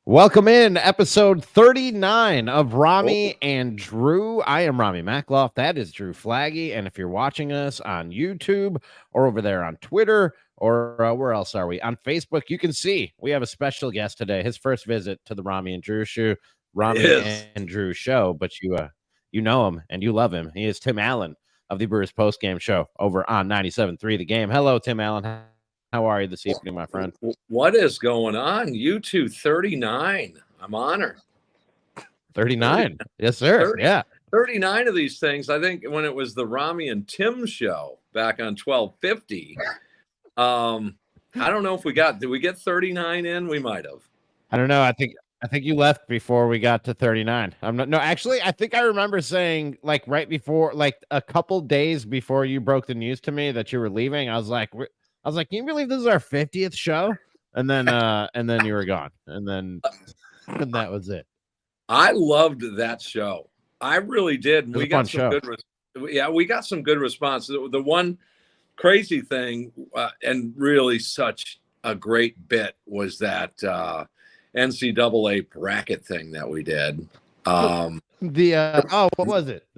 Welcome in episode 39 of Oh, Ramie and Drew. I am Ramie Mackloff. That is Drew Flaggy. And if you're watching us on YouTube or over there on Twitter or where else are we? On Facebook, you can see we have a special guest today. His first visit to the Ramie and Drew show, it Ramie is. and Drew show, but you know him and you love him. He is Tim Allen of the Brewers post-game show over on 97.3 The Game. Hello, Tim Allen. How are you this evening, my friend? What is going on? You two 39. I'm honored. 39. Yes, sir. 30, Yeah. 39 of these things. I think when it was the Ramie and Tim show back on 1250. I don't know if did we get 39 in? We might have. I don't know. I think you left before we got to 39. Actually, I think I remember saying like right before, like a couple days before you broke the news to me that you were leaving. I was like, can you believe this is our 50th show? And then you were gone. And that was it. I loved that show. I really did. And It was we a fun got some show. we got some good response. The one crazy thing, and really such a great bit, was that NCAA bracket thing that we did. What was it?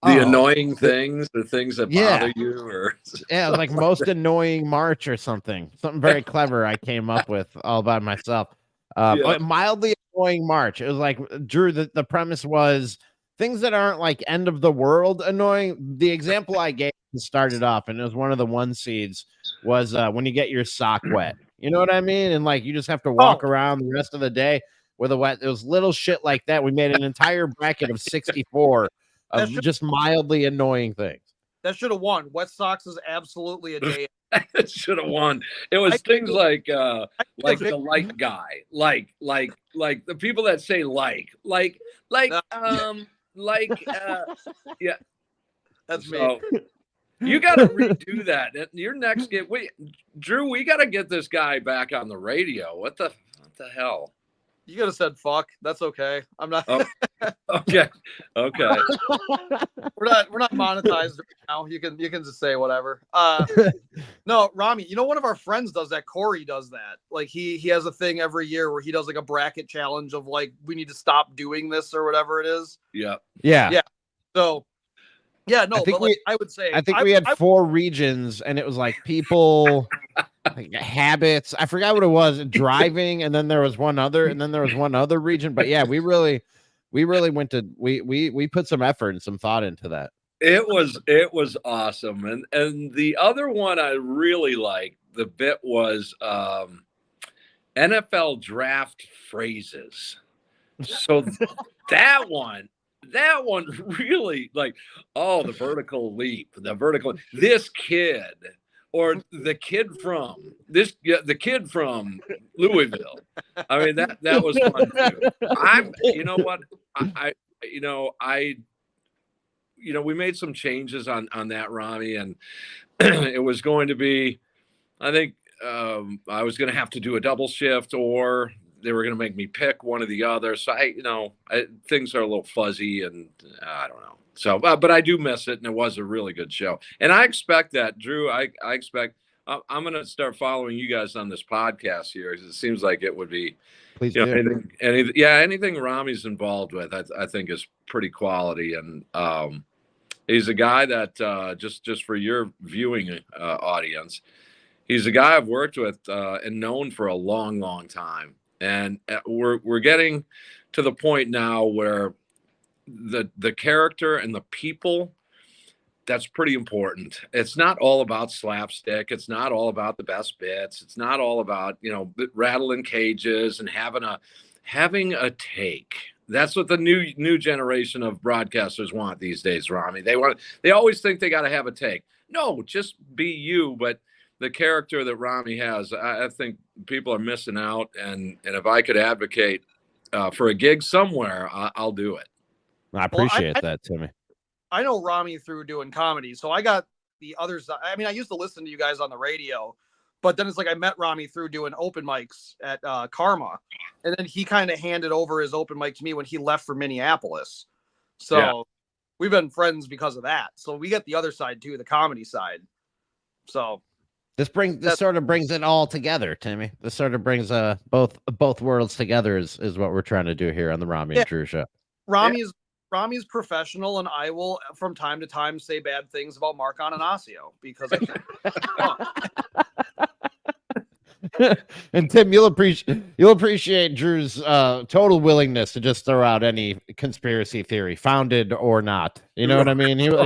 The annoying things, the things that bother you, or yeah, it was like most annoying March or something very clever I came up with all by myself. Mildly annoying March. It was like, Drew, the premise was things that aren't like end of the world annoying. The example I gave started off, and it was one of the one seeds, was when you get your sock wet. You know what I mean? And like you just have to walk around the rest of the day with a wet. It was little shit like that. We made an entire bracket of 64 of just mildly annoying things. That should have won. Wet socks is absolutely a day. It should have won. It was things like the like guy, like the people that say yeah. That's me. You got to redo that. Your next game, Drew, we got to get this guy back on the radio. What the hell? You could have said fuck. That's okay. I'm not. Oh, okay. We're not monetized right now. You can just say whatever. No, Ramie, one of our friends does that. Corey does that. Like he has a thing every year where he does like a bracket challenge of like, we need to stop doing this or whatever it is. Yeah. So yeah, no, I would say I think we had 4 regions, and it was like people, like habits. I forgot what it was. Driving, and then there was one other, region. But yeah, we really went to we put some effort and some thought into that. It was awesome, and the other one I really liked, the bit was NFL draft phrases. So that one really, like, the vertical leap, this kid, or the kid from Louisville. I mean, that was fun too. You know what? We made some changes on that, Ramie, and it was going to be, I think I was going to have to do a double shift, or they were going to make me pick one or the other. So things are a little fuzzy, and I don't know. So, but I do miss it, and it was a really good show. And I expect that, Drew. I expect I'm going to start following you guys on this podcast here, because it seems like it would be. Please do. Anything Ramie's involved with, I think is pretty quality, and he's a guy that just for your viewing audience, he's a guy I've worked with and known for a long, long time. And we're getting to the point now where the character and the people, that's pretty important. It's not all about slapstick. It's not all about the best bits. It's not all about, rattling cages and having a take. That's what the new generation of broadcasters want these days, Ramie. They always think they got to have a take. No, just be you. But the character that Ramie has, I think people are missing out. And if I could advocate for a gig somewhere, I'll do it. I appreciate that, Timmy. I know Ramie through doing comedy, so I got the other side. I mean, I used to listen to you guys on the radio, but then it's like I met Ramie through doing open mics at Karma, and then he kind of handed over his open mic to me when he left for Minneapolis. So we've been friends because of that. So we get the other side too, the comedy side. So This sort of brings it all together, Timmy. This sort of brings both worlds together is what we're trying to do here on the Ramie and Drew show. Ramie's professional, and I will from time to time say bad things about Mark Ananasio because I think and Tim, you'll appreciate Drew's total willingness to just throw out any conspiracy theory, founded or not. You know what I mean? He'll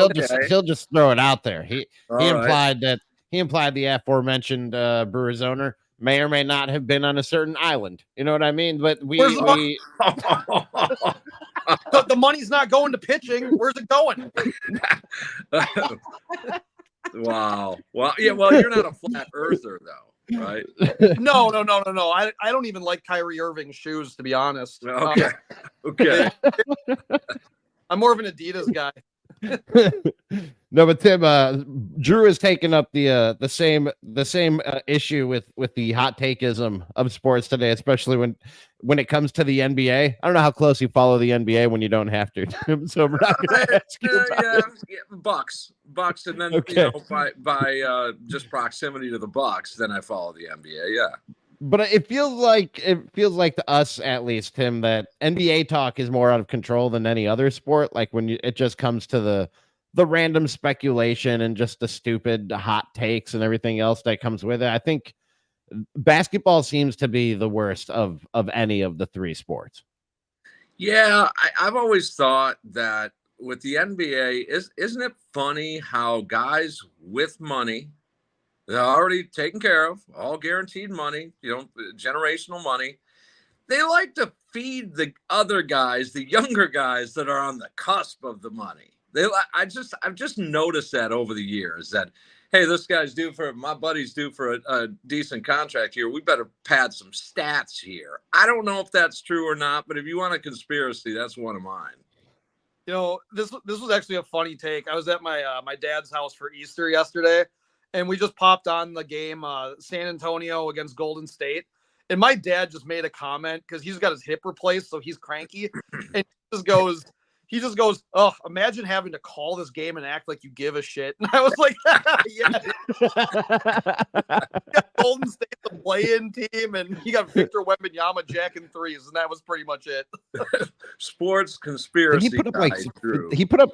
just throw it out there. He implied the aforementioned Brewers owner may or may not have been on a certain island. You know what I mean? But the money's not going to pitching. Where's it going? Wow. Well, yeah. Well, you're not a flat earther, though. Right? No. I don't even like Kyrie Irving's shoes, to be honest. Okay. Okay. I'm more of an Adidas guy. No, but Tim, Drew has taken up the same issue with the hot takeism of sports today, especially when it comes to the NBA. I don't know how close you follow the NBA when you don't have to, Tim, so we're not going to ask you about Bucks, and then by just proximity to the Bucks, then I follow the NBA. Yeah. But it feels like to us, at least, Tim, that NBA talk is more out of control than any other sport. Like when it just comes to the random speculation and just the stupid hot takes and everything else that comes with it. I think basketball seems to be the worst of any of the three sports. Yeah, I've always thought that with the NBA, isn't it funny how guys with money, they're already taken care of, all guaranteed money, generational money. They like to feed the other guys, the younger guys that are on the cusp of the money. I've just noticed that over the years that, hey, this guy's my buddy's due for a decent contract here. We better pad some stats here. I don't know if that's true or not, but if you want a conspiracy, that's one of mine. This was actually a funny take. I was at my dad's house for Easter yesterday, and we just popped on the game San Antonio against Golden State. And my dad just made a comment because he's got his hip replaced, so he's cranky. And he just goes, "Oh, imagine having to call this game and act like you give a shit." And I was like, "Yeah." Golden State's a play-in team, and he got Victor Wembanyama jacking threes, and that was pretty much it. Sports conspiracy. He put up.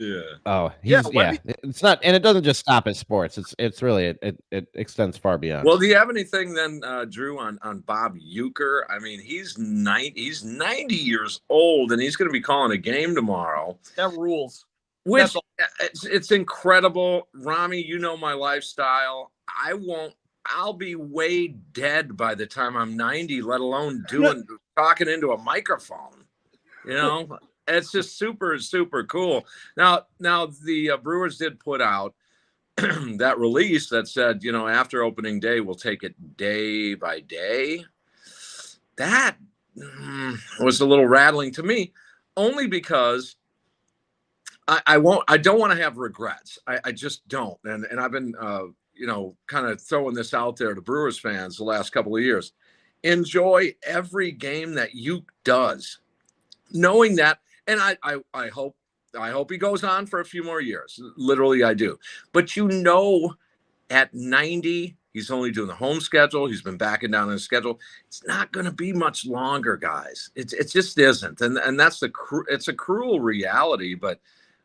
Yeah. Oh, it's not, and it doesn't just stop at sports. It's really it extends far beyond. Well, do you have anything then, Drew, on Bob Uecker? I mean, he's 90 years old, and he's going to be calling a game tomorrow. That rules. Which it's incredible, Ramie. You know my lifestyle. I'll be way dead by the time I'm 90. Let alone talking into a microphone. It's just super, super cool. Now the Brewers did put out that release that said, after opening day, we'll take it day by day. That was a little rattling to me, only because I don't want to have regrets. I just don't. And I've been, kind of throwing this out there to Brewers fans the last couple of years. Enjoy every game that Uecker does, knowing that. And I hope he goes on for a few more years. Literally, I do. But at 90, he's only doing the home schedule. He's been backing down his schedule. It's not going to be much longer, guys. It just isn't. And that's it's a cruel reality, but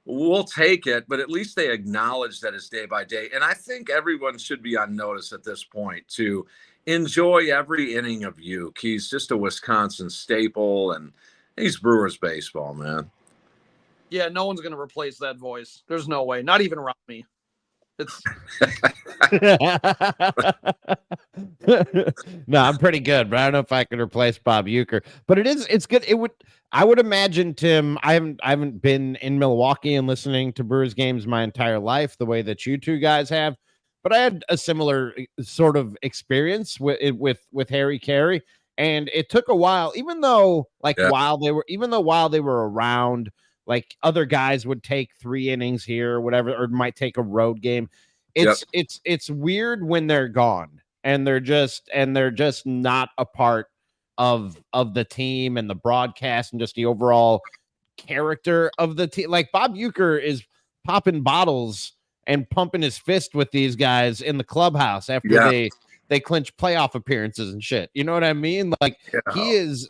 we'll take it. But at least they acknowledge that it's day by day. And I think everyone should be on notice at this point to enjoy every inning of Uecker. He's just a Wisconsin staple, and he's Brewers baseball, man. Yeah, no one's going to replace that voice. There's no way. Not even Ramie. No, I'm pretty good, but I don't know if I could replace Bob Uecker. But it's good. I would imagine, Tim, I haven't been in Milwaukee and listening to Brewers games my entire life the way that you two guys have. But I had a similar sort of experience with Harry Carey. And it took a while, even though while they were around, like other guys would take 3 innings here or whatever, or might take a road game. It's weird when they're gone and they're just not a part of the team and the broadcast and just the overall character of the team. Like Bob Uecker is popping bottles and pumping his fist with these guys in the clubhouse after they clinch playoff appearances and shit. You know what I mean? Like he is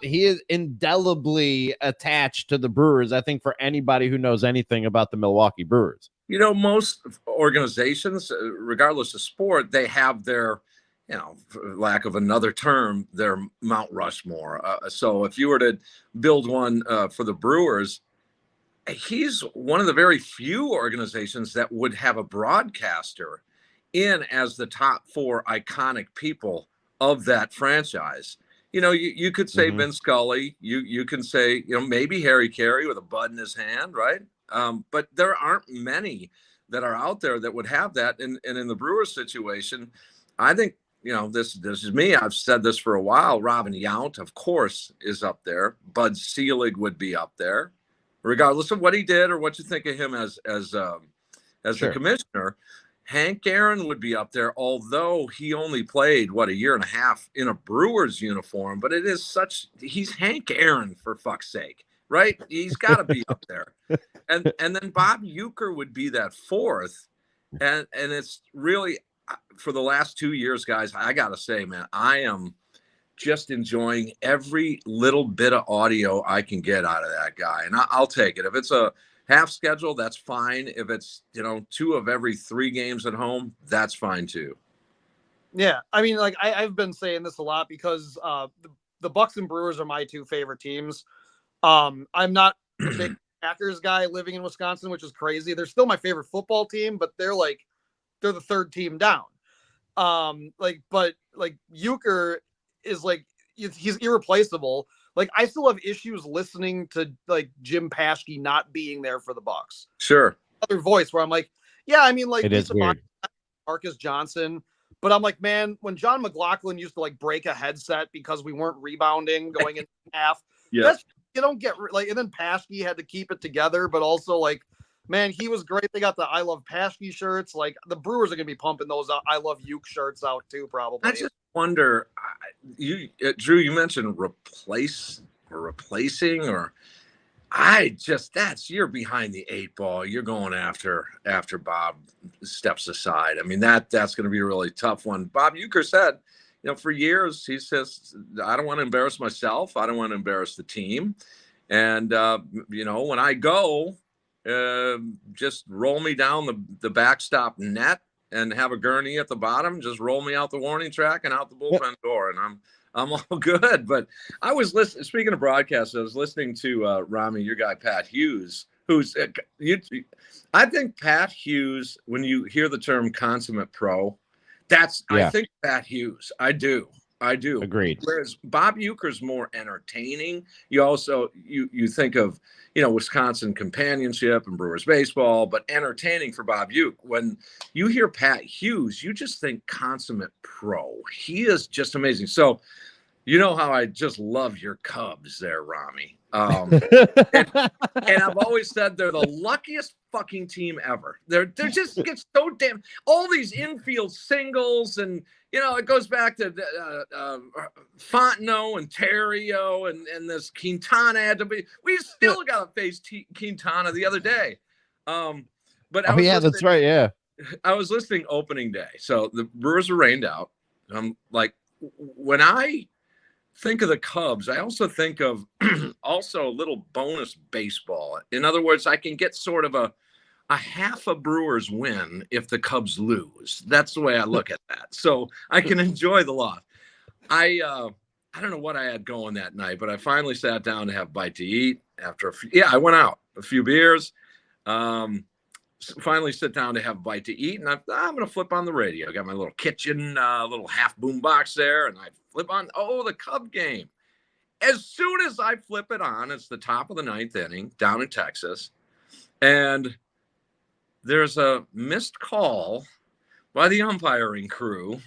indelibly attached to the Brewers. I think for anybody who knows anything about the Milwaukee Brewers. You know, most organizations, regardless of sport, they have their, you know, for lack of another term, their Mount Rushmore. So if you were to build one for the Brewers, he's one of the very few organizations that would have a broadcaster in as the top 4 iconic people of that franchise. You know, you could say Vince Scully, you can say, you know, maybe Harry Carey with a bud in his hand, right? But there aren't many that are out there that would have that. And in the Brewers situation, I think, you know, this is me. I've said this for a while. Robin Yount, of course, is up there. Bud Selig would be up there, regardless of what he did or what you think of him as the commissioner. Hank Aaron would be up there, although he only played, a year and a half in a Brewers uniform. But he's Hank Aaron, for fuck's sake, right? He's got to be up there. And then Bob Uecker would be that 4th. And it's really, for the last 2 years, guys, I got to say, man, I am just enjoying every little bit of audio I can get out of that guy. And I'll take it. If it's a half schedule, that's fine. If it's, you know, 2 of every 3 games at home, that's fine too. Yeah. I mean, like I've been saying this a lot because the Bucks and Brewers are my 2 favorite teams. I'm not a big Packers guy living in Wisconsin, which is crazy. They're still my favorite football team, but they're the 3rd team down. But Uecker is he's irreplaceable. Like I still have issues listening to like Jim Paschke not being there for the Bucks. Sure. Other voice where I'm like, yeah, I mean, like it is weird. Marcus Johnson, but I'm like, man, when John McLaughlin used to like break a headset because we weren't rebounding going in half, that's, you don't get like, and then Paschke had to keep it together, but also like, man, he was great. They got the I Love Paschke shirts. Like the Brewers are going to be pumping those I Love Uke shirts out too, probably. I just wonder, Drew, you mentioned replacing, or you're behind the 8 ball. You're going after Bob steps aside. I mean, that's going to be a really tough one. Bob Uecker said, you know, for years, he says, I don't want to embarrass myself. I don't want to embarrass the team. And, you know, when I go, just roll me down the backstop net and have a gurney at the bottom. Just roll me out the warning track and out the bullpen door. And I'm all good. But I was listening, speaking of broadcast, I was listening to Ramie, your guy, Pat Hughes, I think Pat Hughes, when you hear the term consummate pro, I think Pat Hughes. I do. Agreed. Whereas Bob Uecker's more entertaining. You also, you think of, you know, Wisconsin companionship and Brewers baseball, but entertaining for Bob Uecker. When you hear Pat Hughes, you just think consummate pro. He is just amazing. So, you know how I just love your Cubs there, Ramie. And I've always said they're the luckiest fucking team ever. They're just get so damn all these infield singles, and you know it goes back to Fontenot and Terrio and this Quintana had to be. We still got to face Quintana the other day. But that's right. Yeah, I was listening opening day, so the Brewers were rained out. I'm like, when I think of the Cubs, I also think of also a little bonus baseball. In other words, I can get sort of a half a Brewers win if the Cubs lose. That's the way I look at that. So I can enjoy the loss. I don't know what I had going that night, but I finally sat down to have a bite to eat after I went out, a few beers. Finally sit down to have a bite to eat, and I'm going to flip on the radio. I got my little kitchen, little half boom box there, and I flip on, the Cub game. As soon as I flip it on, it's the top of the 9th inning down in Texas, and there's a missed call by the umpiring crew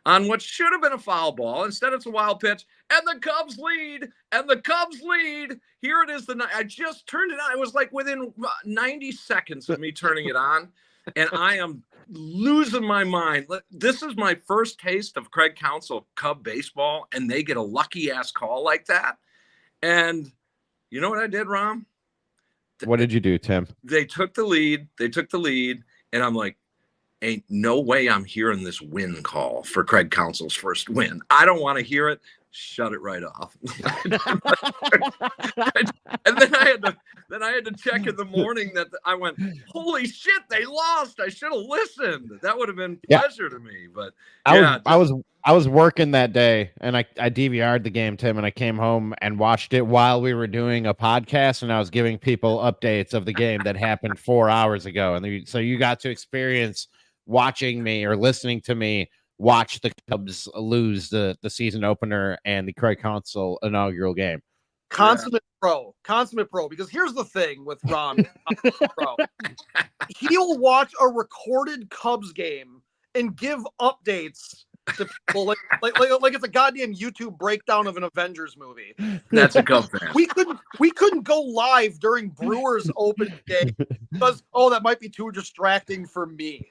on what should have been a foul ball. Instead, it's a wild pitch, and the Cubs lead, Here it is. I just turned it on. It was like within 90 seconds of me turning it on, and I am losing my mind. This is my first taste of Craig Counsell Cub baseball, and they get a lucky-ass call like that. And you know what I did, Rom? What did you do, Tim? They took the lead, and I'm like, ain't no way I'm hearing this win call for Craig Counsell's first win. I don't want to hear it. Shut it right off. And then I had to check in the morning that I went, holy shit, they lost. I should have listened. That would have been pleasure to me. But I was working that day, and I DVR'd the game, Tim, and I came home and watched it while we were doing a podcast, and I was giving people updates of the game that happened 4 hours ago. And so you got to experience watching me or listening to me watch the Cubs lose the season opener and the Craig Counsell inaugural game. Consummate pro, because here's the thing with Ron. Pro. He'll watch a recorded Cubs game and give updates to people like it's a goddamn YouTube breakdown of an Avengers movie. That's a Cubs fan. We couldn't go live during Brewers opening day because that might be too distracting for me.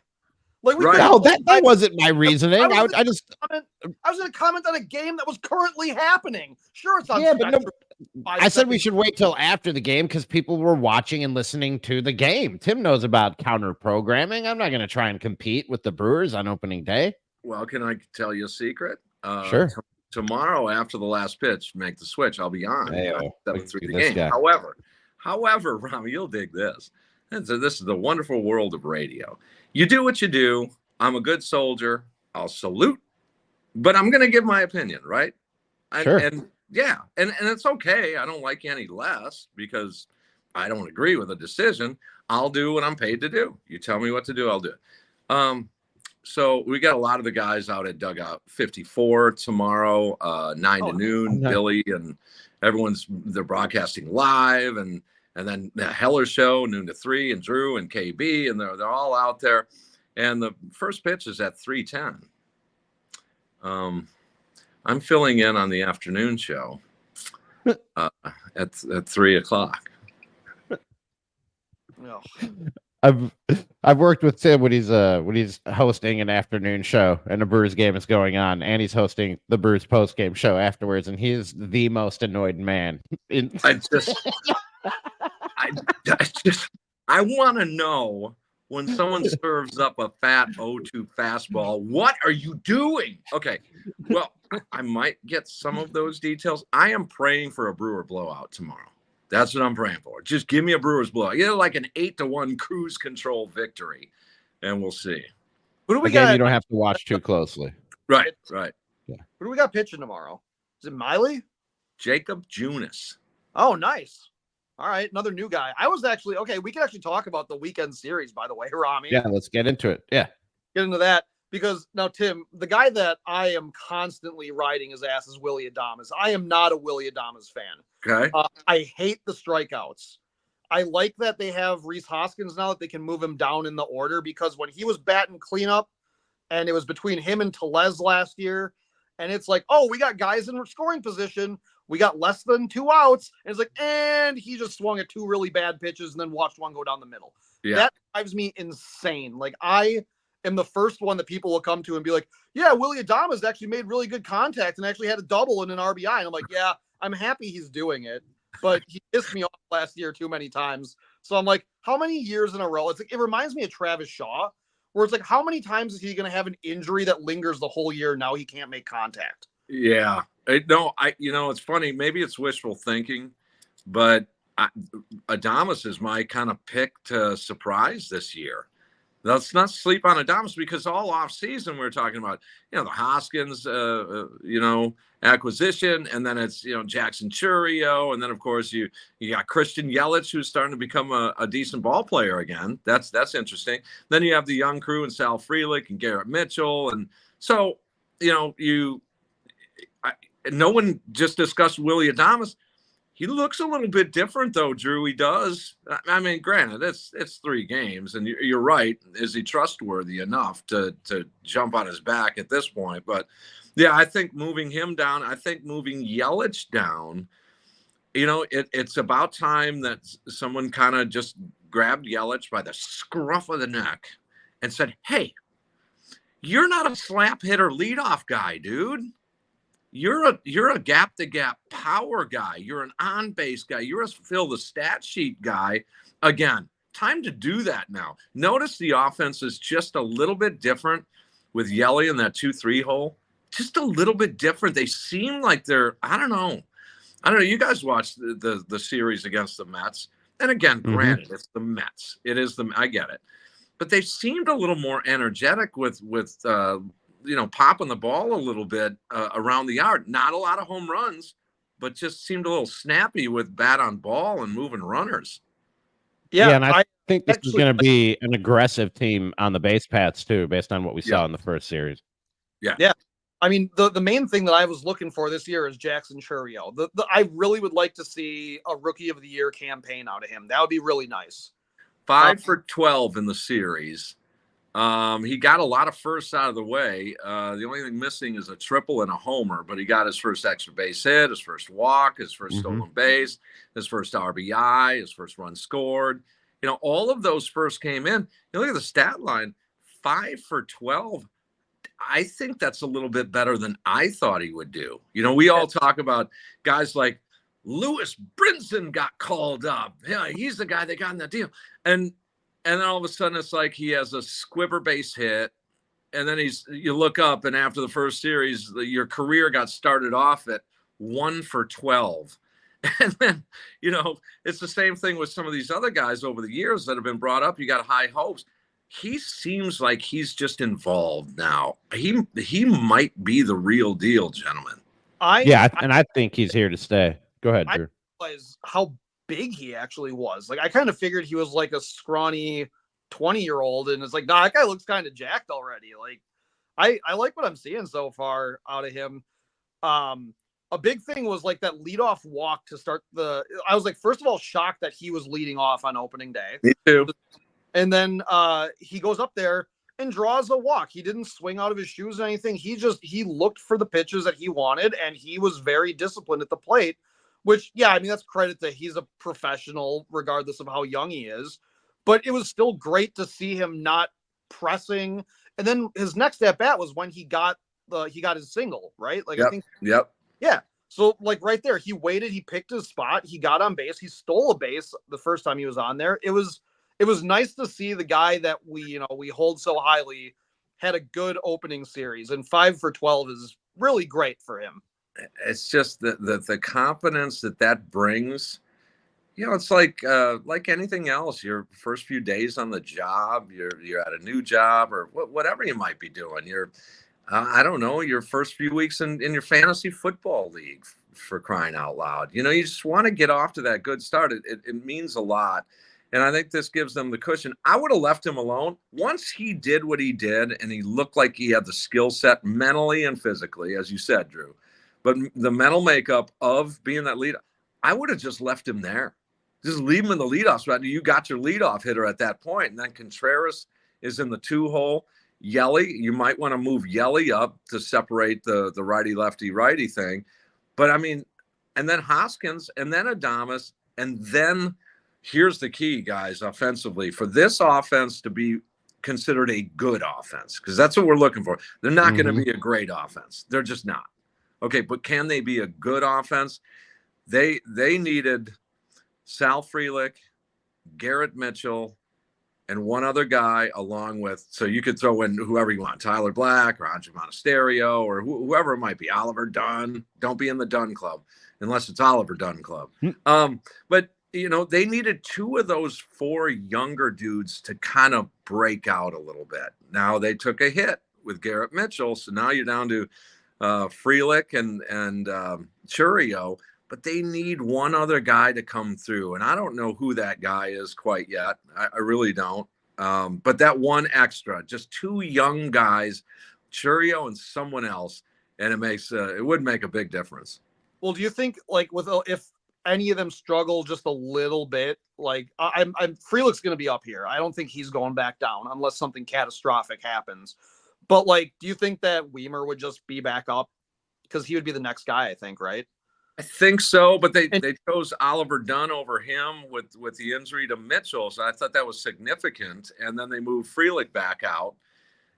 Like that wasn't my reasoning. I was going to comment on a game that was currently happening. Sure, it's on. Yeah, but I said we should wait till after the game because people were watching and listening to the game. Tim knows about counter programming. I'm not going to try and compete with the Brewers on opening day. Well, can I tell you a secret? Sure. Tomorrow, after the last pitch, make the switch. I'll be on. 7-3 the game. Guy. However, Ramie, you'll dig this. So this is the wonderful world of radio. You do what you do. I'm a good soldier. I'll salute, but I'm going to give my opinion, right? Sure. And it's okay. I don't like you any less because I don't agree with a decision. I'll do what I'm paid to do. You tell me what to do, I'll do it. So we got a lot of the guys out at Dugout 54 tomorrow, 9 to noon. Billy and they're broadcasting live, and then the Heller show, noon to 3, and Drew and KB, and they're all out there. And the first pitch is at 3:10. I'm filling in on the afternoon show at 3 o'clock. No. I've worked with Tim when he's hosting an afternoon show and the Brewers game is going on, and he's hosting the Brewers post game show afterwards, and he's the most annoyed man. I want to know when someone serves up a fat 0-2 fastball, what are you doing? Okay, well, I might get some of those details. I am praying for a Brewer blowout tomorrow. That's what I'm praying for. Just give me a Brewers blowout. Like an 8-1 cruise control victory, and we'll see. Who do we got? You don't have to watch too closely. Right. Yeah. Who do we got pitching tomorrow? Is it Miley? Jacob Junis. Oh, nice. All right, another new guy. I was actually we can actually talk about the weekend series, by the way, Ramie. Yeah, let's get into it. Yeah. Get into that. Because now, Tim, the guy that I am constantly riding his ass is Willy Adames. I am not a Willy Adames fan. Okay. I hate the strikeouts. I like that they have Rhys Hoskins now that they can move him down in the order, because when he was batting cleanup and it was between him and Tellez last year, and it's like, we got guys in scoring position. We got less than 2 outs. And it's like, and he just swung at 2 really bad pitches and then watched one go down the middle. Yeah. That drives me insane. Like, I am the first one that people will come to and be like, yeah, Willy Adames actually made really good contact and actually had a double and an RBI. And I'm like, yeah, I'm happy he's doing it, but he pissed me off last year too many times. So I'm like, how many years in a row? It's like, it reminds me of Travis Shaw, where it's like, how many times is he going to have an injury that lingers the whole year? Now he can't make contact. Yeah. It's funny. Maybe it's wishful thinking, but Adames is my kind of pick to surprise this year. Let's not sleep on Adames, because all off season we're talking about, the Hoskins, acquisition, and then it's, Jackson Churio, and then of course you got Christian Yelich, who's starting to become a decent ball player again. That's interesting. Then you have the young crew and Sal Frelick and Garrett Mitchell, and so no one just discussed Willy Adames. He looks a little bit different, though, Drew. He does. I mean, granted, it's 3 games, and you're right. Is he trustworthy enough to jump on his back at this point? But, yeah, I think moving him down, I think moving Yelich down, it's about time that someone kind of just grabbed Yelich by the scruff of the neck and said, hey, you're not a slap hitter leadoff guy, dude. You're a gap to gap power guy. You're an on base guy. You're a fill the stat sheet guy. Again, time to do that now. Notice the offense is just a little bit different with Yelly in that 2-3 hole. Just a little bit different. They seem like they're, I don't know. You guys watched the series against the Mets. And again, granted, it's the Mets. I get it. But they seemed a little more energetic with popping the ball a little bit around the yard. Not a lot of home runs, but just seemed a little snappy with bat on ball and moving runners. Yeah, and I think this is going to be an aggressive team on the base paths too, based on what we saw in the first series. Yeah. I mean, the main thing that I was looking for this year is Jackson Chourio. I really would like to see a Rookie of the Year campaign out of him. That would be really nice. 5 for 12 in the series. He got a lot of firsts out of the way. The only thing missing is a triple and a homer, but he got his first extra base hit, his first walk, his first stolen base, his first RBI, his first run scored. All of those first came in. You look at the stat line, 5 for 12. I think that's a little bit better than I thought he would do. We all talk about guys like Lewis Brinson got called up. Yeah, he's the guy that got in that deal. And then all of a sudden it's like he has a squibber base hit. And then you look up, and after the first series, your career got started off at 1 for 12. And then, it's the same thing with some of these other guys over the years that have been brought up. You got high hopes. He seems like he's just involved now. He might be the real deal, gentlemen. I think he's here to stay. Go ahead, Drew. I realized how big he actually was. Like, I kind of figured he was like a scrawny 20-year-old, and it's like, nah, that guy looks kind of jacked already. Like, I like what I'm seeing so far out of him. A big thing was like that leadoff walk to start I was like, first of all, shocked that he was leading off on opening day. Me too. And then he goes up there and draws a walk. He didn't swing out of his shoes or anything. He looked for the pitches that he wanted, and he was very disciplined at the plate, which, that's credit that he's a professional regardless of how young he is. But it was still great to see him not pressing. And then his next at bat was when he got his single, right? Like, Yep. Yeah. So like right there, he waited, he picked his spot, he got on base, he stole a base the first time he was on there. It was nice to see the guy that we hold so highly had a good opening series, and 5 for 12 is really great for him. It's just the confidence that brings. It's like anything else. Your first few days on the job, you're at a new job or whatever you might be doing. I don't know, your first few weeks in your fantasy football league, for crying out loud. You just want to get off to that good start. It means a lot. And I think this gives them the cushion. I would have left him alone. Once he did what he did, and he looked like he had the skill set mentally and physically, as you said, Drew, but the mental makeup of being that leader, I would have just left him there. Just leave him in the leadoff spot. You got your leadoff hitter at that point. And then Contreras is in the 2-hole. Yelly, you might want to move Yelly up to separate the righty thing. But and then Hoskins, and then Adames, and then here's the key, guys, offensively, for this offense to be considered a good offense, because that's what we're looking for. They're not going to be a great offense. They're just not. Okay, but can they be a good offense? They needed Sal Frelick, Garrett Mitchell, and one other guy along with, so you could throw in whoever you want, Tyler Black or Andre Monasterio or whoever it might be, Oliver Dunn. Don't be in the Dunn Club unless it's Oliver Dunn Club. But they needed 2 of those 4 younger dudes to kind of break out a little bit. Now they took a hit with Garrett Mitchell, so now you're down to Frelick and Chourio, but they need one other guy to come through, and I don't know who that guy is quite yet. I really don't. But that one extra, just 2 young guys, Chourio and someone else, and it would make a big difference. Well, do you think if any of them struggle just a little bit, like I'm Frelick's going to be up here. I don't think he's going back down unless something catastrophic happens. But do you think that Weimer would just be back up? Because he would be the next guy, I think, right? I think so, but they chose Oliver Dunn over him with the injury to Mitchell, so I thought that was significant. And then they moved Frelick back out,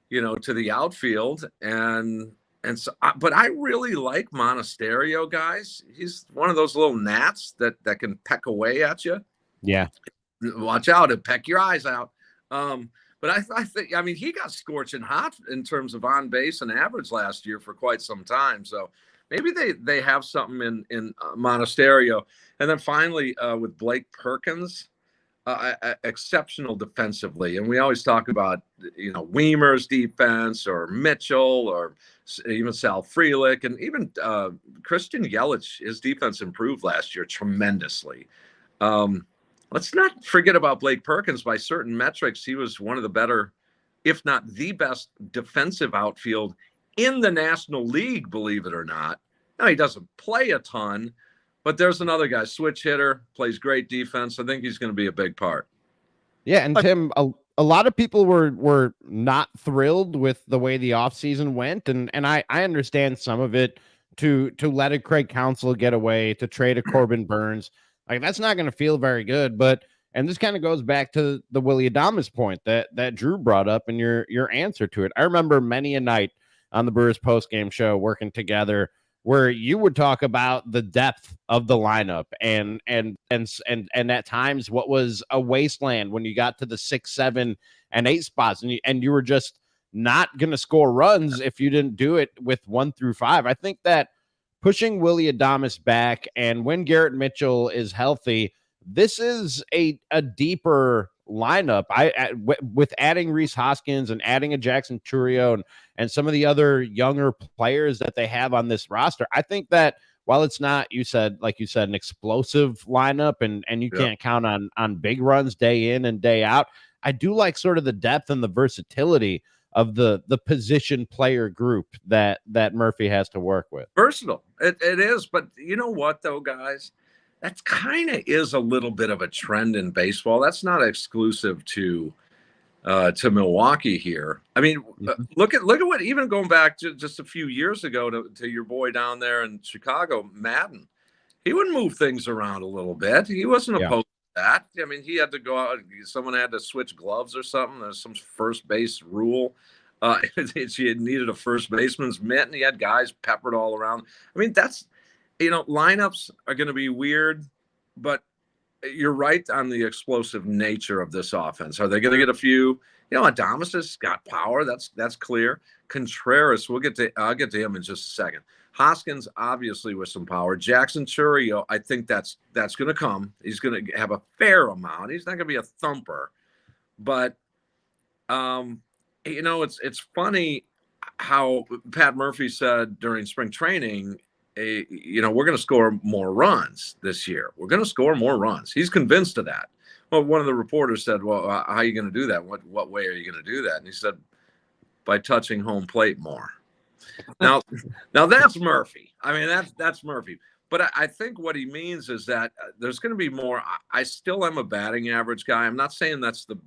to the outfield, and so. But I really like Monasterio, guys. He's one of those little gnats that can peck away at you. Yeah, watch out and peck your eyes out. But I think, I mean, he got scorching hot in terms of on base and average last year for quite some time. So maybe they have something in Monasterio. And then finally with Blake Perkins, exceptional defensively. And we always talk about, Weimer's defense or Mitchell or even Sal Frelick and even Christian Yelich. His defense improved last year tremendously. Let's not forget about Blake Perkins. By certain metrics, he was one of the better, if not the best, defensive outfield in the National League, believe it or not. Now, he doesn't play a ton, but there's another guy, switch hitter, plays great defense. I think he's going to be a big part. Yeah, and Tim, a lot of people were not thrilled with the way the offseason went, and I understand some of it. To let a Craig Counsell get away, to trade a Corbin Burns, like that's not going to feel very good. And this kind of goes back to the Willy Adames point that Drew brought up in your answer to it. I remember many a night on the Brewers post-game show working together where you would talk about the depth of the lineup and at times what was a wasteland when you got to the 6, 7, and 8 spots, and you were just not going to score runs if you didn't do it with 1 through 5. I think that pushing Willy Adames back, and when Garrett Mitchell is healthy, this is a deeper lineup. With adding Rhys Hoskins and adding a Jackson Churio and some of the other younger players that they have on this roster, I think that while it's not, like you said, an explosive lineup and you can't count on big runs day in and day out, I do like sort of the depth and the versatility of the position player group that Murphy has to work with. Versatile. It is. But you know what, though, guys? That kind of is a little bit of a trend in baseball. That's not exclusive to Milwaukee here. I mean, look at what, even going back to just a few years ago to your boy down there in Chicago, Madden. He would move things around a little bit. He wasn't opposed to that. I mean, he had to go out. Someone had to switch gloves or something. There's some first base rule. She had needed a first baseman's mitt, and he had guys peppered all around. I mean, that's, lineups are going to be weird, but you're right on the explosive nature of this offense. Are they going to get a few? Adames has got power. That's clear. Contreras, I'll get to him in just a second. Hoskins, obviously, with some power. Jackson Churio, I think that's going to come. He's going to have a fair amount. He's not going to be a thumper, but it's funny how Pat Murphy said during spring training, we're going to score more runs this year. We're going to score more runs. He's convinced of that. Well, one of the reporters said, well, how are you going to do that? What way are you going to do that? And he said, by touching home plate more. Now that's Murphy. I mean, that's Murphy. But I think what he means is that there's going to be more. I still am a batting average guy. I'm not saying that's the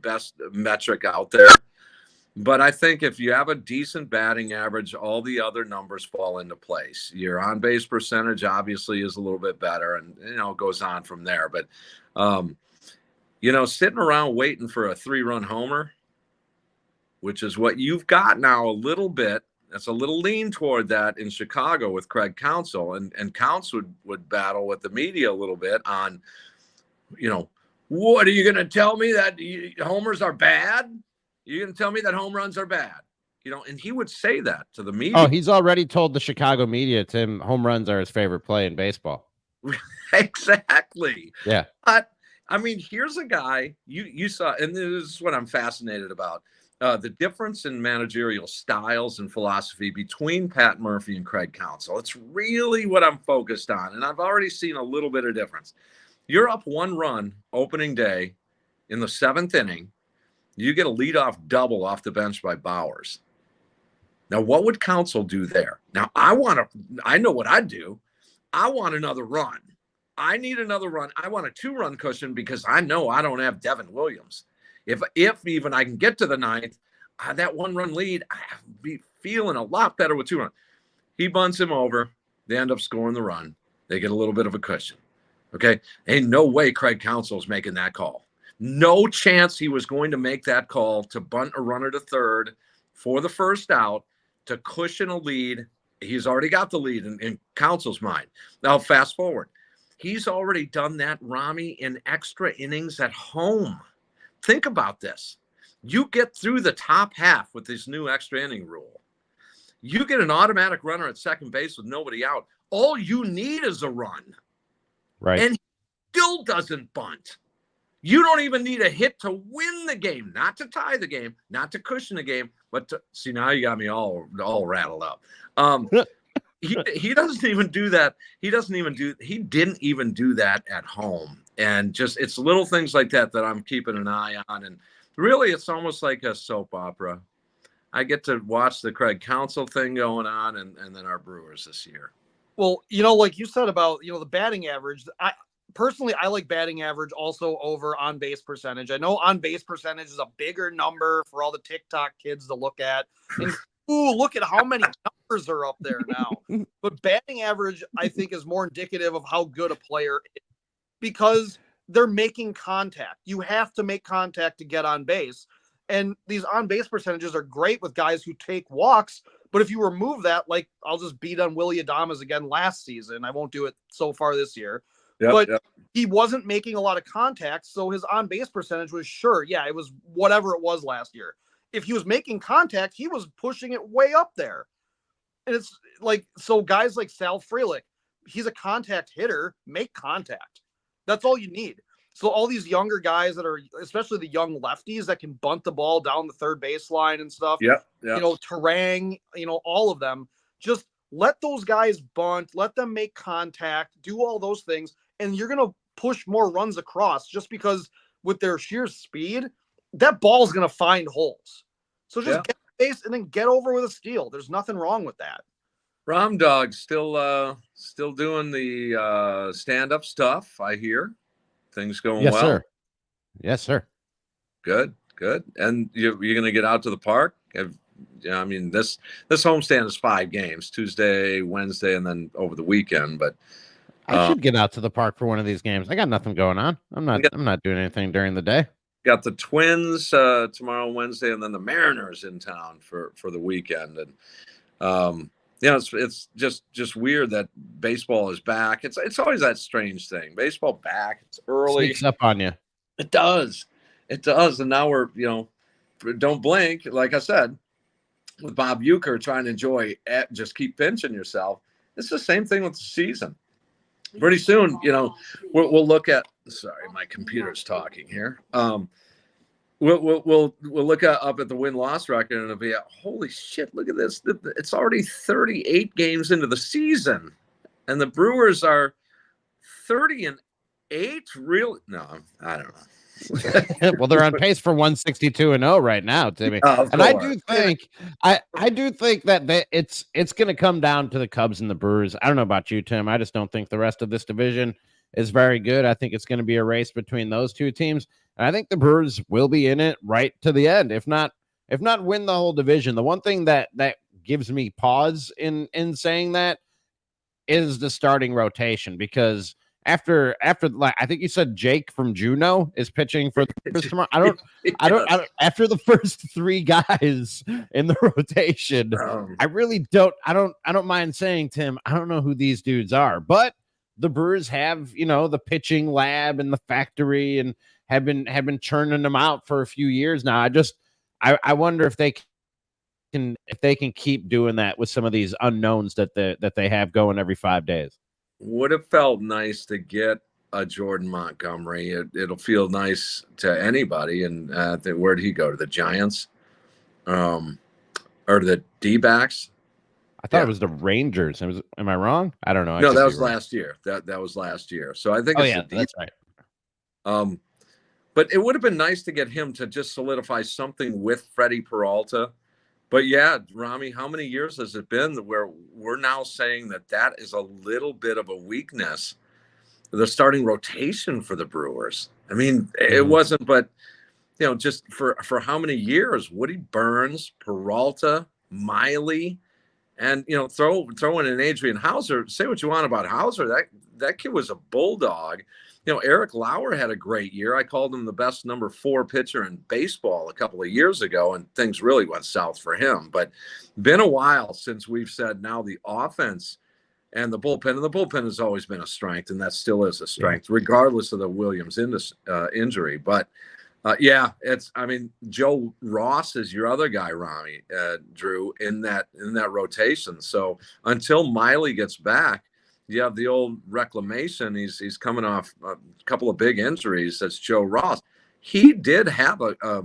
best metric out there. But I think if you have a decent batting average, all the other numbers fall into place. Your on-base percentage obviously is a little bit better, and it goes on from there. But sitting around waiting for a 3-run homer, which is what you've got now a little bit. That's a little lean toward that in Chicago with Craig Counsell, and Counts would battle with the media a little bit on, what are you going to tell me that homers are bad? You're going to tell me that home runs are bad, and he would say that to the media. Oh, he's already told the Chicago media, Tim, home runs are his favorite play in baseball. Exactly. Yeah. But I mean, here's a guy you saw, and this is what I'm fascinated about. The difference in managerial styles and philosophy between Pat Murphy and Craig Counsell. It's really what I'm focused on. And I've already seen a little bit of difference. You're up 1 run opening day in the 7th inning. You get a leadoff double off the bench by Bowers. Now, what would Counsell do there? Now, I know what I'd do. I want another run. I need another run. I want a 2-run cushion because I know I don't have Devin Williams. If even I can get to the 9th, that 1-run lead, I'd be feeling a lot better with 2 runs. He bunts him over. They end up scoring the run. They get a little bit of a cushion. Okay? Ain't no way Craig Counsell's making that call. No chance he was going to make that call to bunt a runner to third for the first out to cushion a lead. He's already got the lead in Counsell's mind. Now, fast forward. He's already done that, Ramie, in extra innings at home. Think about this. You get through the top half with this new extra inning rule. You get an automatic runner at second base with nobody out. All you need is a run. Right. And he still doesn't bunt. You don't even need a hit to win the game, not to tie the game, not to cushion the game, but to see, now you got me all rattled up. He doesn't even do that. He didn't even do that at home. And just, it's little things like that I'm keeping an eye on. And really, it's almost like a soap opera. I get to watch the Craig Counsell thing going on, and then our Brewers this year. Well, like you said about, the batting average, personally, I like batting average also over on base percentage. I know on base percentage is a bigger number for all the TikTok kids to look at. And look at how many numbers are up there now. But batting average, I think, is more indicative of how good a player is because they're making contact. You have to make contact to get on base. And these on base percentages are great with guys who take walks. But if you remove that, like I'll just beat on Willy Adames again last season. I won't do it so far this year. But he wasn't making a lot of contact, so his on-base percentage was it was whatever it was last year. If he was making contact, he was pushing it way up there. And it's like, so guys like Sal Frelick, he's a contact hitter, make contact. That's all you need. So all these younger guys that are, especially the young lefties that can bunt the ball down the third baseline and stuff, Terang, all of them, just let those guys bunt, let them make contact, do all those things. And you're going to push more runs across just because with their sheer speed, that ball is going to find holes. So just get base and then get over with a steal. There's nothing wrong with that. Rom Dog still doing the stand-up stuff, I hear. Things going well. Sir. Yes, sir. Good. And you're going to get out to the park? I mean, this homestand is 5 games, Tuesday, Wednesday, and then over the weekend, but I should get out to the park for one of these games. I got nothing going on. I'm not doing anything during the day. Got the Twins tomorrow, Wednesday, and then the Mariners in town for the weekend. And it's just weird that baseball is back. It's always that strange thing. Baseball back. It's early. Sneaks up on you. It does. And now we're don't blink. Like I said, with Bob Uecker trying to enjoy it, just keep pinching yourself. It's the same thing with the season. Pretty soon, we'll look at. Sorry, my computer's talking here. We'll look up at the win-loss record and it'll be holy shit! Look at this. It's already 38 games into the season, and the Brewers are 30-8. Really? No, I don't know. Well, they're on pace for 162-0 right now, Timmy. And I do think that it's going to come down to the Cubs and the Brewers. I don't know about you, Tim. I just don't think the rest of this division is very good. I think it's going to be a race between those two teams. And I think the Brewers will be in it right to the end, if not win the whole division. The one thing that gives me pause in saying that is the starting rotation, because after like I think you said Jake from Juneau is pitching for the Brewers tomorrow. I don't after the first 3 guys in the rotation, I really don't mind saying, Tim, I don't know who these dudes are, but the Brewers have, the pitching lab and the factory and have been churning them out for a few years now. I wonder if they can keep doing that with some of these unknowns that they have going every 5 days. Would have felt nice to get a Jordan Montgomery. It'll feel nice to anybody. And where'd he go? To the Giants, or the D-backs? I thought it was the Rangers. Am I wrong? I don't know. No, that was last year. That was last year. So I think that's right. But it would have been nice to get him to just solidify something with Freddie Peralta. But yeah, Ramie, how many years has it been where we're now saying that is a little bit of a weakness, the starting rotation for the Brewers? I mean, it wasn't, but just for how many years? Woody Burns, Peralta, Miley, and throw in an Adrian Hauser. Say what you want about Hauser, that kid was a bulldog. Eric Lauer had a great year. I called him the best number 4 pitcher in baseball a couple of years ago, and things really went south for him. But been a while since we've said now the offense and the bullpen. And the bullpen has always been a strength, and that still is a strength, regardless of the Williams injury. But I mean, Joe Ross is your other guy, Ramie, Drew, in that rotation. So until Miley gets back, you have the old reclamation. He's coming off a couple of big injuries. That's Joe Ross. He did have a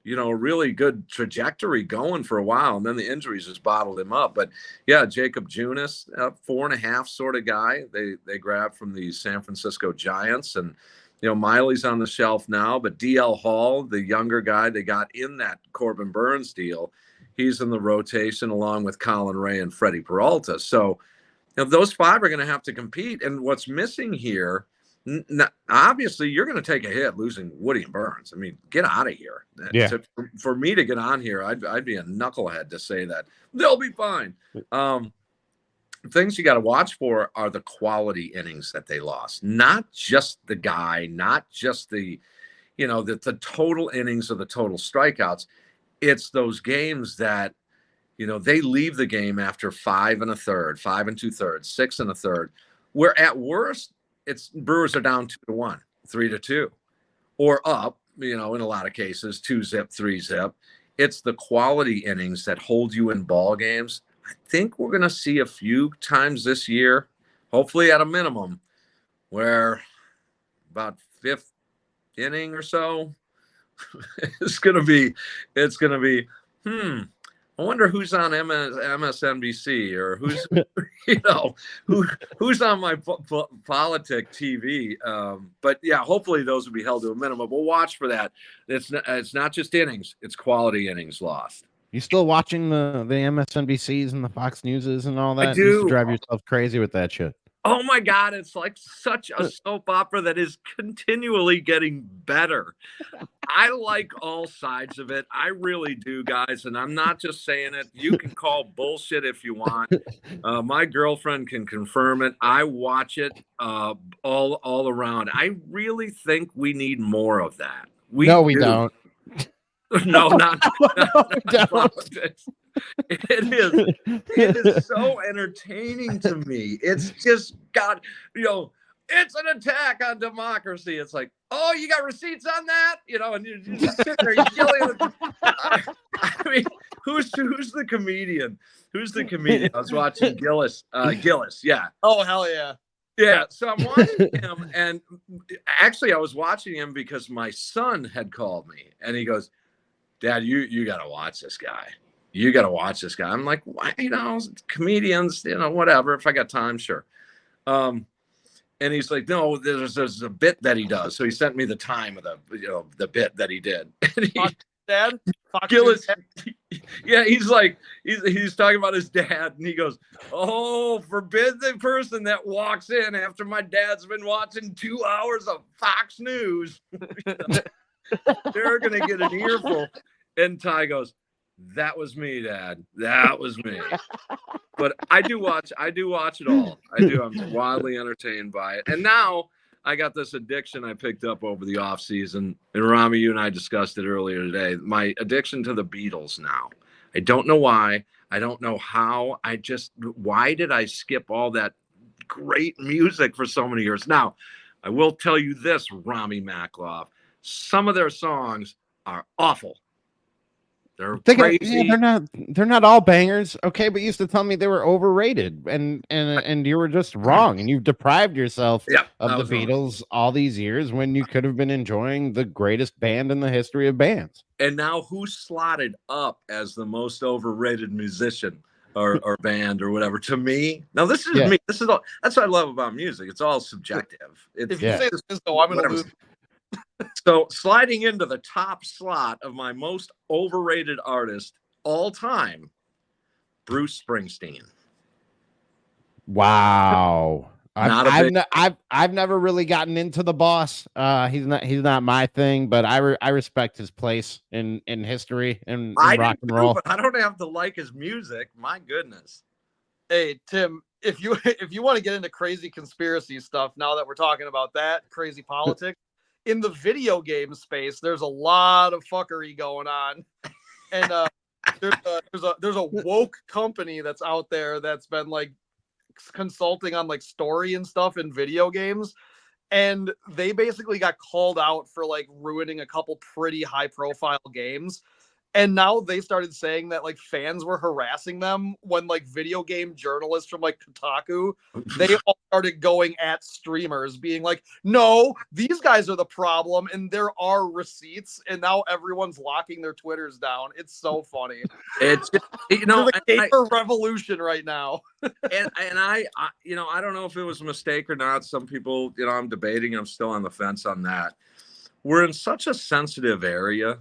really good trajectory going for a while, and then the injuries just bottled him up. But yeah, Jacob Junis, 4.5 sort of guy. They grabbed from the San Francisco Giants, and Miley's on the shelf now, but DL Hall, the younger guy they got in that Corbin Burns deal, he's in the rotation along with Colin Ray and Freddie Peralta. So those 5 are going to have to compete. And what's missing here, obviously, you're going to take a hit losing Woody and Burns. I mean, get out of here. Yeah. For me to get on here, I'd be a knucklehead to say that. They'll be fine. Things you got to watch for are the quality innings that they lost, not just the guy, not just the total innings or the total strikeouts. It's those games that, they leave the game after 5 1/3, 5 2/3, 6 1/3, where at worst it's Brewers are down 2-1, 3-2, or up, in a lot of cases, 2-zip, 3-zip. It's the quality innings that hold you in ball games. I think we're going to see a few times this year, hopefully at a minimum, where about 5th inning or so, it's going to be, I wonder who's on MSNBC or who's, who's on my politic TV. But yeah, hopefully those will be held to a minimum. We'll watch for that. It's not just innings; it's quality innings lost. You still watching the MSNBCs and the Fox Newses and all that? I do. You used to drive yourself crazy with that shit. Oh my God, it's like such a soap opera that is continually getting better. I like all sides of it. I really do, guys. And I'm not just saying it. You can call bullshit if you want. My girlfriend can confirm it. I watch it all around. I really think we need more of that. We don't. No, not politics. It is so entertaining to me. It's just got, it's an attack on democracy. It's like, oh, you got receipts on that? And you just sit there yelling. I mean, who's the comedian? Who's the comedian? I was watching Gillis. Yeah. Oh, hell yeah. Yeah, so I'm watching him, and actually I was watching him because my son had called me, and he goes, Dad, you got to watch this guy. You got to watch this guy. I'm like, why? Comedians, whatever. If I got time, sure. And he's like, no, there's a bit that he does. So he sent me the time of the bit that he did. Dad? Gillis, yeah, he's like, he's talking about his dad, and he goes, oh, forbid the person that walks in after my dad's been watching 2 hours of Fox News. They're going to get an earful. And Ty goes, that was me, Dad. That was me. But I do watch it all. I do. I'm wildly entertained by it. And now I got this addiction I picked up over the off season. And Ramie, you and I discussed it earlier today. My addiction to the Beatles now. I don't know why. I don't know how. Why did I skip all that great music for so many years? Now, I will tell you this, Ramie Makloff. Some of their songs are awful. They're crazy. Yeah, they're not all bangers, okay? But you used to tell me they were overrated, and you were just wrong, and you've deprived yourself of the Beatles all these years when you could have been enjoying the greatest band in the history of bands. And now, who's slotted up as the most overrated musician or band or whatever? To me, now this is me. This is all. That's what I love about music. It's all subjective. If you say this, though, I'm going to lose. So sliding into the top slot of my most overrated artist all time, Bruce Springsteen. Wow. I've never really gotten into the boss. He's not my thing, but I respect his place in history and rock and roll. But I don't have to like his music. My goodness. Hey, Tim, if you want to get into crazy conspiracy stuff, now that we're talking about that, crazy politics, in the video game space, there's a lot of fuckery going on, and there's a woke company that's out there that's been like consulting on like story and stuff in video games. And they basically got called out for like ruining a couple pretty high profile games. And now they started saying that like fans were harassing them when like video game journalists from like Kotaku, they all started going at streamers being like, no, these guys are the problem and there are receipts. And now everyone's locking their Twitters down. It's so funny. It's, you know, the gamer revolution right now. and I, you know, I don't know if it was a mistake or not. Some people, you know, I'm debating. I'm still on the fence on that. We're in such a sensitive area.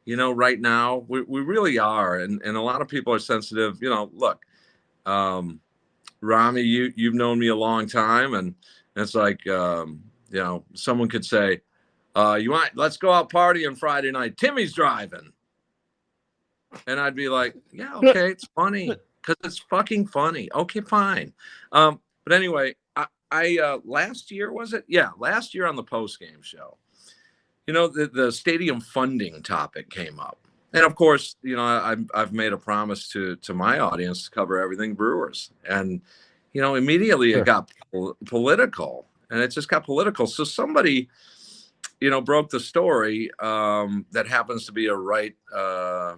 You know, right now we really are, and a lot of people are sensitive. You know, look, Ramie, you've known me a long time, and it's like, you know, someone could say, let's go out partying Friday night. Timmy's driving, and I'd be like, yeah, okay, it's funny because it's fucking funny. Okay, fine. But anyway, I last year was it? Yeah, last year on the post game show. You know, the stadium funding topic came up. And of course, you know, I've made a promise to my audience to cover everything Brewers. And, you know, immediately it got political, and it just got political. So somebody, you know, broke the story that happens to be a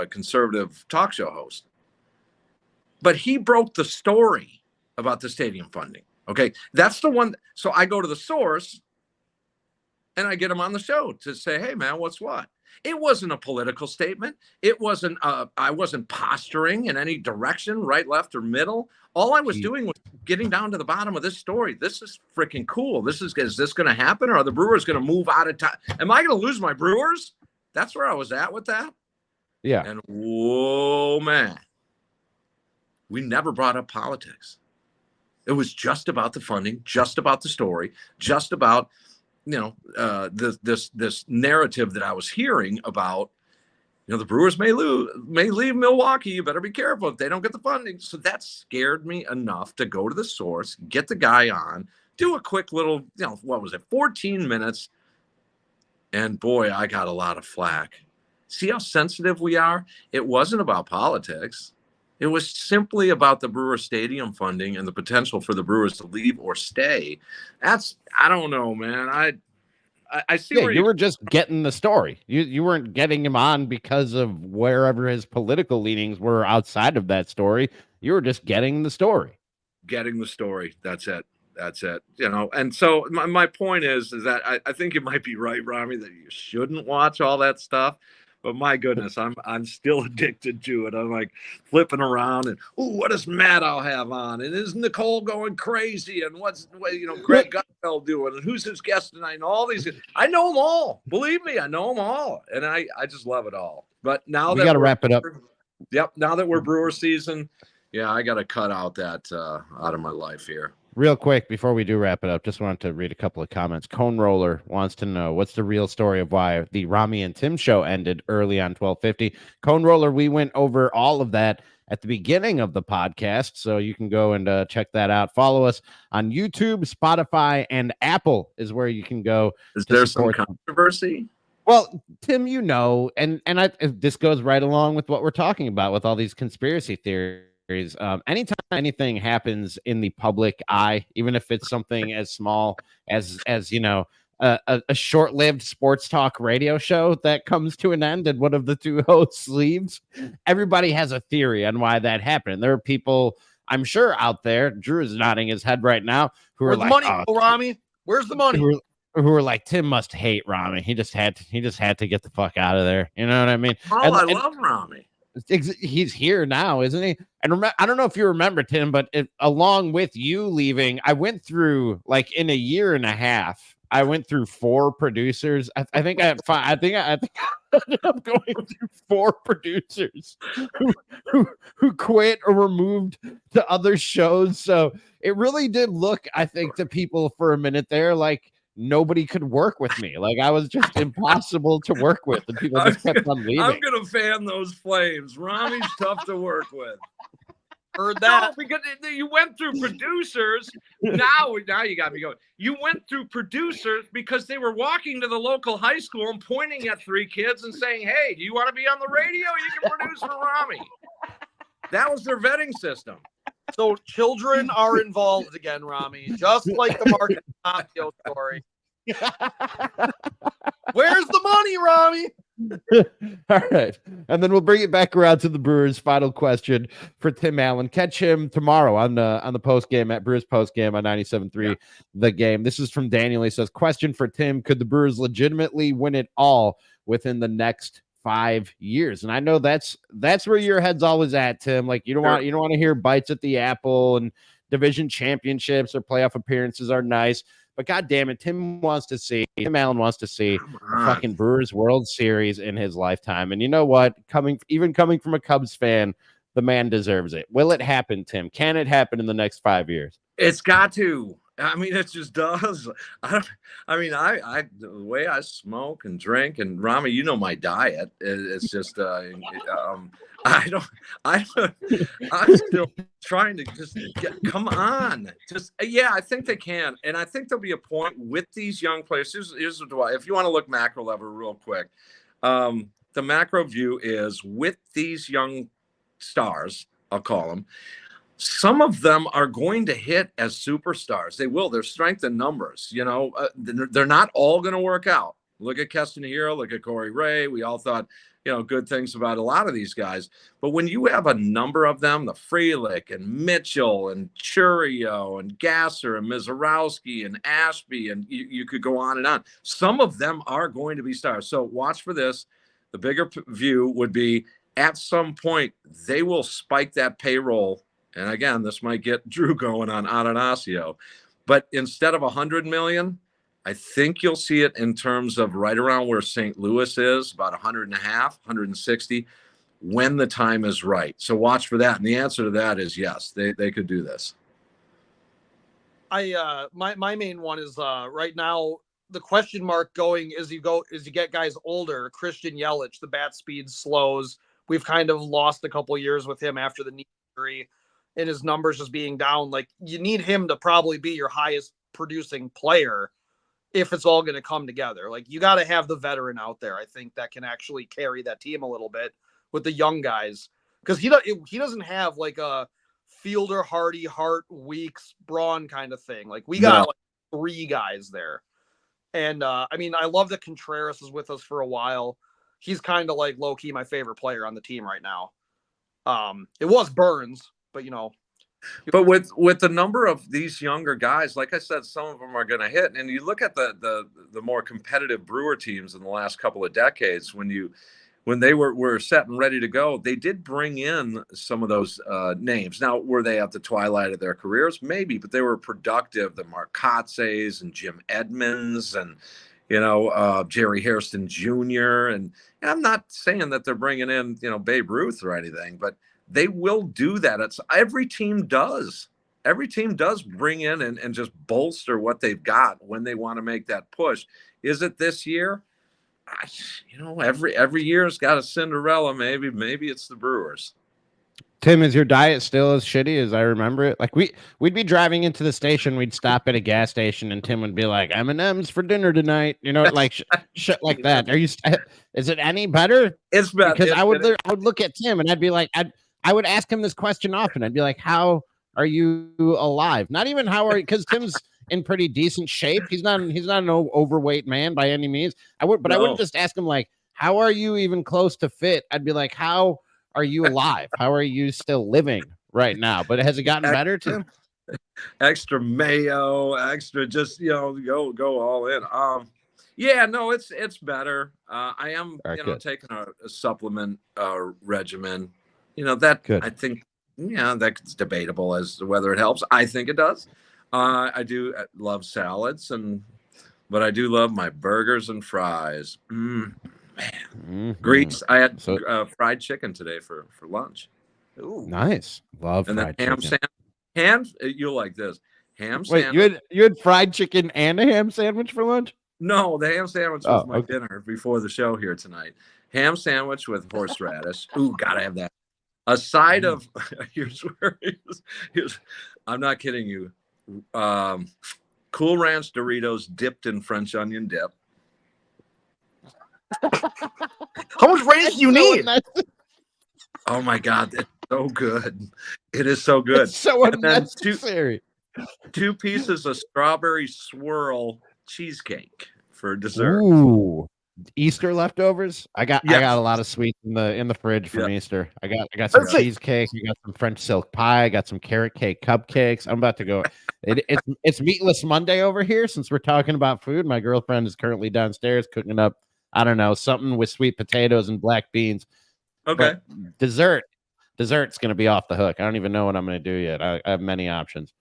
conservative talk show host. But he broke the story about the stadium funding. Okay, that's the one. So I go to the source. And I get him on the show to say, hey, man, what's what? It wasn't a political statement. It wasn't, I wasn't posturing in any direction, right, left, or middle. All I was doing was getting down to the bottom of this story. This is freaking cool. Is this going to happen? Or are the Brewers going to move out of town? Am I going to lose my Brewers? That's where I was at with that. Yeah. And whoa, man, we never brought up politics. It was just about the funding, just about the story, just about, you know, this narrative that I was hearing about, you know, the Brewers may leave Milwaukee. You better be careful if they don't get the funding. So that scared me enough to go to the source, get the guy on, do a quick little, you know, what was it, 14 minutes. And boy, I got a lot of flack. See how sensitive we are? It wasn't about politics. It was simply about the Brewer Stadium funding and the potential for the Brewers to leave or stay. I don't know, man. I see. Yeah, you were just getting the story. You weren't getting him on because of wherever his political leanings were outside of that story. You were just getting the story. Getting the story. That's it. You know, and so my point is that I think you might be right, Ramie, that you shouldn't watch all that stuff. But my goodness, I'm still addicted to it. I'm like flipping around and, what does Maddow have on? And is Nicole going crazy? And what's Greg Gutfeld doing? And who's his guest tonight? And all these, I know them all. Believe me, I know them all. And I just love it all. But now we got to wrap it up. Yep. Now that we're Brewer season, yeah, I got to cut out that out of my life here. Real quick, before we do wrap it up, just wanted to read a couple of comments. Cone Roller wants to know, what's the real story of why the Ramie and Tim show ended early on 1250? Cone Roller, we went over all of that at the beginning of the podcast, so you can go and check that out. Follow us on YouTube, Spotify, and Apple is where you can go. Is there some controversy? Well, Tim, you know, and this goes right along with what we're talking about with all these conspiracy theories. Anytime anything happens in the public eye, even if it's something as small as you know, a short-lived sports talk radio show that comes to an end and one of the two hosts leaves, everybody has a theory on why that happened. There are people, I'm sure, out there, Drew is nodding his head right now, who are like, money, Ramie? Where's the money? Who are like, Tim must hate Ramie. He just had to get the fuck out of there. You know what I mean? I love Ramie. He's here now, isn't he? And I don't know if you remember, Tim, but along with you leaving, I went through, like, in a year and a half, I went through 4 producers. I think I ended up going through 4 producers who quit or were moved to other shows. So it really did look, I think, to people for a minute there like nobody could work with me. Like, I was just impossible to work with, and people just kept on leaving. I'm gonna fan those flames. Ramie's tough to work with. Heard that? No, because you went through producers. Now you got me going. You went through producers because they were walking to the local high school and pointing at 3 kids and saying, "Hey, do you want to be on the radio? You can produce for Ramie." That was their vetting system. So children are involved again, Ramie, just like the Marcus Asio story. Where's the money, Ramie? All right. And then we'll bring it back around to the Brewers. Final question for Tim Allen. Catch him tomorrow on the post game at Brewers post game on 97.3 The Game. This is from Daniel. He says, question for Tim: could the Brewers legitimately win it all within the next 5 years? And I know that's where your head's always at, Tim. Like you don't want to hear bites at the apple, and division championships or playoff appearances are nice. But God damn it, Tim Allen wants to see a fucking Brewers World Series in his lifetime. And you know what? Coming from a Cubs fan, the man deserves it. Will it happen, Tim? Can it happen in the next 5 years? It's got to. I mean, it just does. I the way I smoke and drink, and Ramie, you know my diet. It's just I'm still trying to just come on. I think they can. And I think there'll be a point with these young players. Here's what, if you want to look macro level real quick, the macro view is with these young stars, I'll call them, some of them are going to hit as superstars. They will. Their strength in numbers. They're not all going to work out. Look at Keston Hiura. Look at Corey Ray. We all thought, good things about a lot of these guys. But when you have a number of them, the Frelick and Mitchell and Churio and Gasser and Mizorowski and Ashby, and you could go on and on. Some of them are going to be stars. So watch for this. The bigger view would be at some point they will spike that payroll. And again, this might get Drew going on Atanasio. But instead of $100 million, I think you'll see it in terms of right around where St. Louis is, about 160, when the time is right. So watch for that. And the answer to that is yes, they could do this. My main one is right now, the question mark going as you get guys older. Christian Yelich, the bat speed slows. We've kind of lost a couple years with him after the knee injury and his numbers just being down. Like, you need him to probably be your highest producing player if it's all going to come together. Like, you got to have the veteran out there, I think, that can actually carry that team a little bit with the young guys. Because he doesn't have like a Fielder, Hardy, Hart, Weeks, Braun kind of thing. Like, we got like 3 guys there. And I love that Contreras is with us for a while. He's kind of like low-key my favorite player on the team right now. It was Burns, but But with the number of these younger guys, like I said, some of them are going to hit. And you look at the more competitive Brewer teams in the last couple of decades, when they were set and ready to go, they did bring in some of those names. Now, were they at the twilight of their careers? Maybe, but they were productive. The Marcotze's and Jim Edmonds and Jerry Hairston Jr. And I'm not saying that they're bringing in Babe Ruth or anything, but they will do that. Every team does. Every team does bring in and just bolster what they've got when they want to make that push. Is it this year? Every year's got a Cinderella. Maybe it's the Brewers. Tim, is your diet still as shitty as I remember it? Like we'd be driving into the station, we'd stop at a gas station, and Tim would be like, "M&M's for dinner tonight," like shit like that. Is it any better? It's better because I would look at Tim and I'd be like, I would ask him this question often. I'd be like, "How are you alive?" Not even how are you, because Tim's in pretty decent shape. He's not an overweight man by any means. I wouldn't just ask him like, "How are you even close to fit?" I'd be like, "How are you alive? How are you still living right now?" But has it gotten better, Tim? Extra mayo, extra just go all in. It's better. I am taking a supplement regimen. That good. I think that's debatable as to whether it helps. I think it does. I do love salads but I do love my burgers and fries. Man. Mm-hmm. Greeks. I had fried chicken today for lunch. Ooh, nice. Love and fried then chicken. You'll like this ham Wait, sandwich. you had fried chicken and a ham sandwich for lunch? No, the ham sandwich was my dinner before the show here tonight. Ham sandwich with horseradish. Ooh, gotta have that. A side of here's I'm not kidding you. Cool Ranch Doritos dipped in French onion dip. How much ranch do you need? Oh my God, it's so good. It is so good. It's so And then unnecessary. two pieces of strawberry swirl cheesecake for dessert. Ooh, Easter leftovers. I got Yes. a lot of sweets in the fridge from Yeah. Easter. I got some Let's see. cheesecake. I got some French silk pie. I got some carrot cake cupcakes. I'm about to go. It's Meatless Monday over here. Since we're talking about food, my girlfriend is currently downstairs cooking up, I don't know, something with sweet potatoes and black beans. Okay. But dessert's going to be off the hook. I don't even know what I'm going to do yet. I have many options.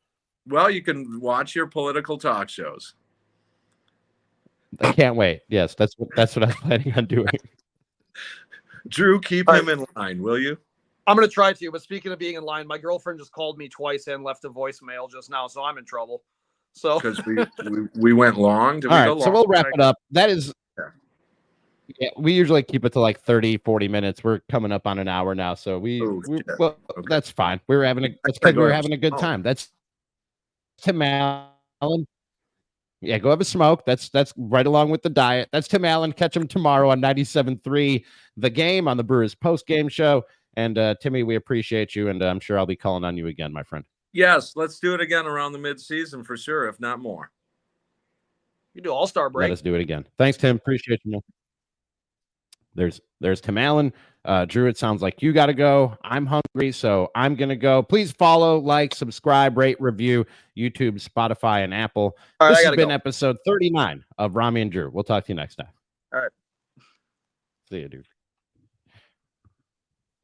Well, you can watch your political talk shows. I can't wait. Yes, that's what I'm planning on doing. Drew, keep him in line, will you? I'm going to try to. But speaking of being in line, my girlfriend just called me twice and left a voicemail just now, so I'm in trouble. So because we went long. Did we All go right, long? so we'll wrap it up. That is, Yeah. We usually keep it to like 30, 40 minutes. We're coming up on an hour now, so well, Okay. that's fine. That's because we were having a good time. That's Tim Allen. Yeah, go have a smoke. That's right along with the diet. That's Tim Allen. Catch him tomorrow on 97.3 The Game on the Brewers post-game show. And Timmy, we appreciate you, and I'm sure I'll be calling on you again, my friend. Yes, let's do it again around the mid-season for sure, if not more. you do All-Star break. Let us do it again. Thanks, Tim. Appreciate you. There's Tim Allen. Drew, it sounds like you got to go. I'm hungry, so I'm going to go. Please follow, like, subscribe, rate, review, YouTube, Spotify, and Apple. All right, This has been episode 39 of Ramie and Drew. We'll talk to you next time. All right. See you, dude.